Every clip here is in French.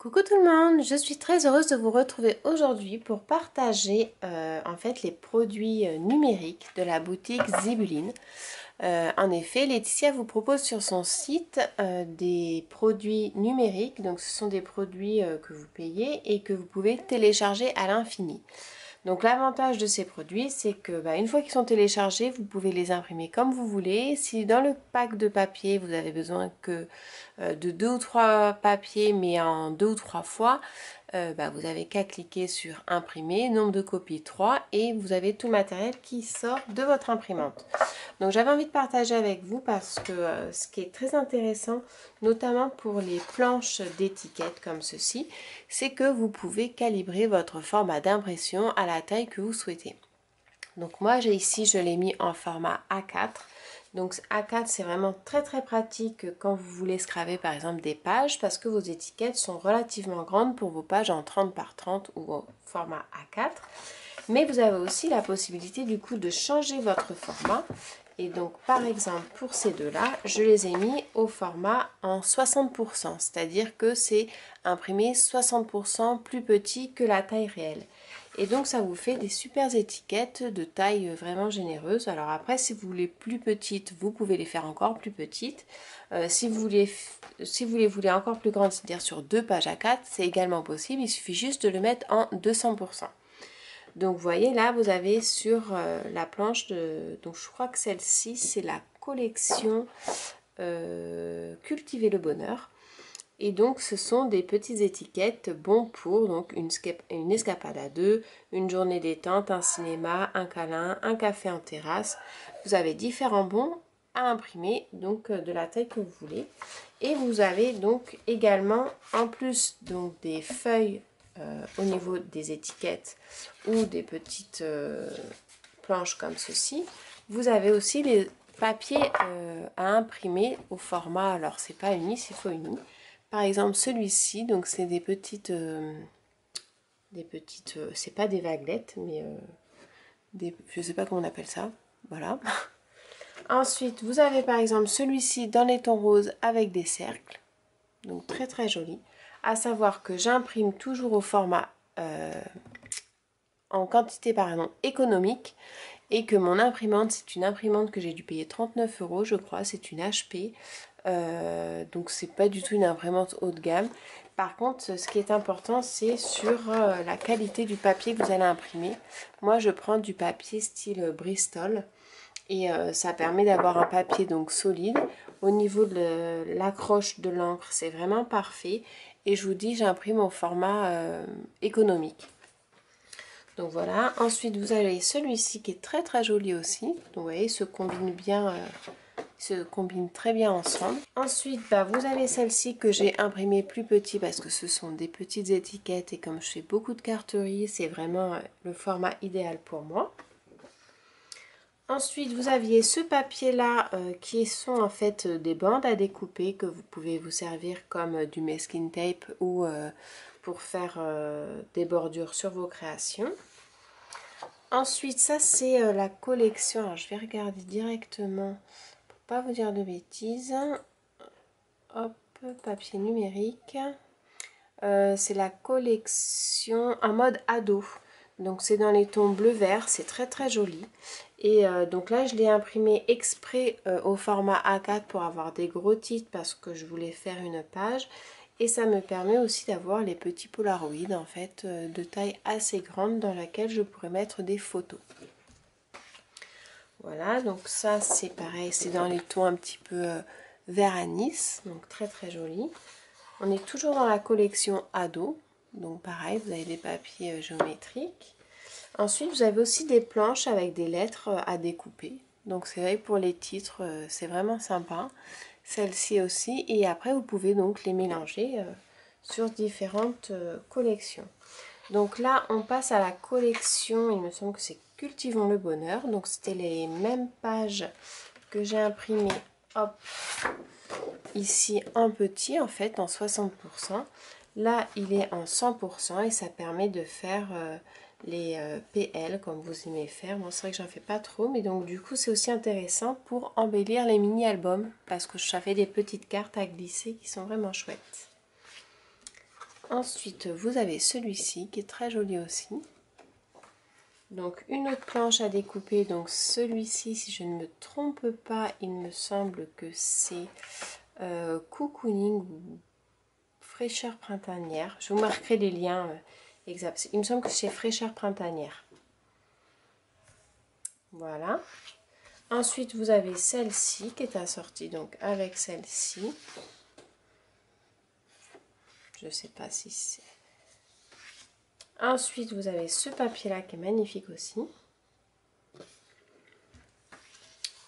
Coucou tout le monde, je suis très heureuse de vous retrouver aujourd'hui pour partager en fait les produits numériques de la boutique Zibuline. En effet, Laetitia vous propose sur son site des produits numériques, donc ce sont des produits que vous payez et que vous pouvez télécharger à l'infini. Donc l'avantage de ces produits, c'est que une fois qu'ils sont téléchargés, vous pouvez les imprimer comme vous voulez. Si dans le pack de papier, vous avez besoin que de 2 ou 3 papiers, mais en 2 ou 3 fois, vous avez qu'à cliquer sur imprimer, nombre de copies 3, et vous avez tout le matériel qui sort de votre imprimante. Donc j'avais envie de partager avec vous parce que ce qui est très intéressant, notamment pour les planches d'étiquettes comme ceci, c'est que vous pouvez calibrer votre format d'impression à la taille que vous souhaitez. Donc moi j'ai ici, je l'ai mis en format A4. Donc A4 c'est vraiment très pratique quand vous voulez scraper par exemple des pages parce que vos étiquettes sont relativement grandes pour vos pages en 30 par 30 ou au format A4. Mais vous avez aussi la possibilité du coup de changer votre format. Et donc par exemple pour ces deux-là, je les ai mis au format en 60%, c'est-à-dire que c'est imprimé 60% plus petit que la taille réelle. Et donc ça vous fait des super étiquettes de taille vraiment généreuse. Alors après, si vous voulez plus petites, vous pouvez les faire encore plus petites. Si vous les voulez encore plus grandes, c'est-à-dire sur 2 pages A4, c'est également possible. Il suffit juste de le mettre en 200%. Donc vous voyez là, vous avez sur la planche de... Donc je crois que celle-ci, c'est la collection Cultiver le bonheur. Et donc ce sont des petites étiquettes bons pour donc une escapade à deux, une journée détente, un cinéma, un câlin, un café en terrasse. Vous avez différents bons à imprimer, donc de la taille que vous voulez. Et vous avez donc également, en plus donc des feuilles au niveau des étiquettes ou des petites planches comme ceci, vous avez aussi les papiers à imprimer au format, alors c'est pas uni, c'est faux uni. Par exemple celui-ci, donc c'est des petites, c'est pas des vaguelettes, mais je sais pas comment on appelle ça, voilà. Ensuite, vous avez par exemple celui-ci dans les tons roses avec des cercles, donc très joli. À savoir que j'imprime toujours au format en quantité économique et que mon imprimante, c'est une imprimante que j'ai dû payer 39 € je crois, c'est une HP. Donc c'est pas du tout une imprimante haut de gamme. Par contre, ce qui est important, c'est sur la qualité du papier que vous allez imprimer. Moi, je prends du papier style Bristol et ça permet d'avoir un papier donc solide. Au niveau de l'accroche de l'encre, c'est vraiment parfait. Et je vous dis, j'imprime au format économique. Donc voilà. Ensuite, vous avez celui-ci qui est très joli aussi. Donc vous voyez, se combinent très bien ensemble. Ensuite, vous avez celle-ci que j'ai imprimée plus petit parce que ce sont des petites étiquettes et comme je fais beaucoup de carterie, c'est vraiment le format idéal pour moi. Ensuite, vous aviez ce papier-là qui sont en fait des bandes à découper que vous pouvez vous servir comme du masking tape ou pour faire des bordures sur vos créations. Ensuite, ça c'est la collection. Alors, je vais regarder directement pour pas vous dire de bêtises. Hop, papier numérique. C'est la collection en mode ado. Donc c'est dans les tons bleu-vert, c'est très joli. Et donc là je l'ai imprimé exprès au format A4 pour avoir des gros titres parce que je voulais faire une page. Et ça me permet aussi d'avoir les petits polaroïdes en fait de taille assez grande dans laquelle je pourrais mettre des photos. Voilà, donc ça c'est pareil, c'est dans les tons un petit peu vert anis, donc très joli. On est toujours dans la collection ado, donc pareil, vous avez des papiers géométriques. Ensuite, vous avez aussi des planches avec des lettres à découper. Donc c'est vrai pour les titres, c'est vraiment sympa. Celle-ci aussi. Et après, vous pouvez donc les mélanger sur différentes collections. Donc là, on passe à la collection, il me semble que c'est Cultivons le bonheur. Donc c'était les mêmes pages que j'ai imprimées, hop, ici en petit en fait, en 60%. Là, il est en 100% et ça permet de faire les PL comme vous aimez faire. Moi, c'est vrai que j'en fais pas trop, mais donc du coup, c'est aussi intéressant pour embellir les mini-albums parce que ça fait des petites cartes à glisser qui sont vraiment chouettes. Ensuite, vous avez celui-ci qui est très joli aussi. Donc une autre planche à découper. Donc celui-ci, si je ne me trompe pas, il me semble que c'est cocooning ou fraîcheur printanière. Je vous marquerai les liens exacts. Il me semble que c'est fraîcheur printanière. Voilà. Ensuite, vous avez celle-ci qui est assortie donc avec celle-ci. Je ne sais pas si c'est... Ensuite, vous avez ce papier-là qui est magnifique aussi.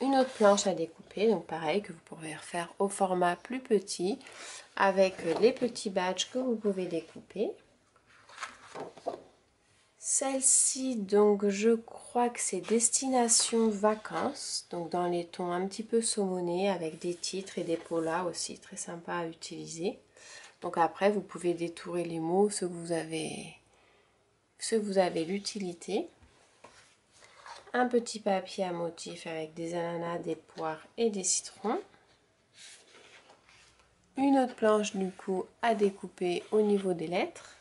Une autre planche à découper, donc pareil, que vous pourrez refaire au format plus petit, avec les petits badges que vous pouvez découper. Celle-ci, donc je crois que c'est destination vacances, donc dans les tons un petit peu saumonés, avec des titres et des polars aussi, très sympa à utiliser. Donc après, vous pouvez détourer les mots, ceux que vous avez l'utilité. Un petit papier à motif avec des ananas, des poires et des citrons. Une autre planche du coup à découper au niveau des lettres.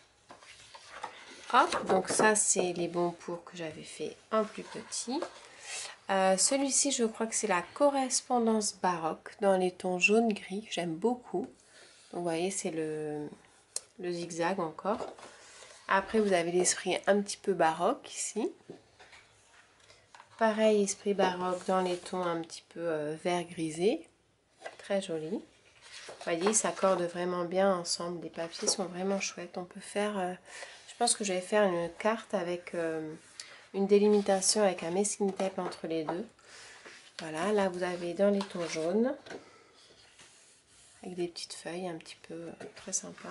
Hop, donc ça c'est les bons pour que j'avais fait en plus petit. Celui-ci je crois que c'est la correspondance baroque dans les tons jaune-gris, j'aime beaucoup. Donc vous voyez c'est le zigzag encore. Après vous avez l'esprit un petit peu baroque ici. Pareil, esprit baroque dans les tons un petit peu vert grisé. Très joli. Vous voyez, ça accorde vraiment bien ensemble. Les papiers sont vraiment chouettes. On peut faire... je pense que je vais faire une carte avec une délimitation avec un masking tape entre les deux. Voilà, là vous avez dans les tons jaunes. Avec des petites feuilles un petit peu très sympa.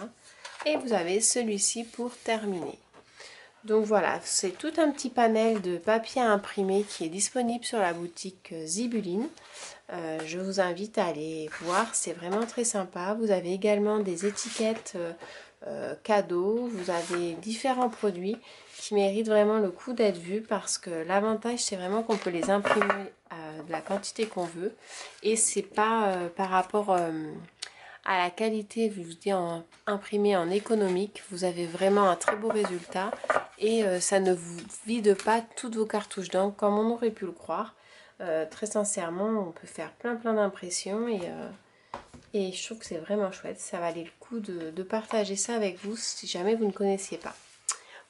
Et vous avez celui-ci pour terminer. Donc voilà, c'est tout un petit panel de papier à imprimer qui est disponible sur la boutique Zibuline. Je vous invite à aller voir, c'est vraiment très sympa. Vous avez également des étiquettes cadeaux, vous avez différents produits qui méritent vraiment le coup d'être vus parce que l'avantage c'est vraiment qu'on peut les imprimer de la quantité qu'on veut et c'est pas par rapport à la qualité, je vous dis imprimé en économique, vous avez vraiment un très beau résultat et ça ne vous vide pas toutes vos cartouches d'encre comme on aurait pu le croire. Très sincèrement, on peut faire plein d'impressions et je trouve que c'est vraiment chouette. Ça valait le coup de partager ça avec vous si jamais vous ne connaissiez pas.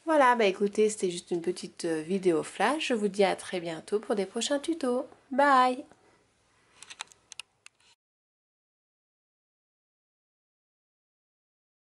Voilà, bah écoutez, c'était juste une petite vidéo flash. Je vous dis à très bientôt pour des prochains tutos. Bye!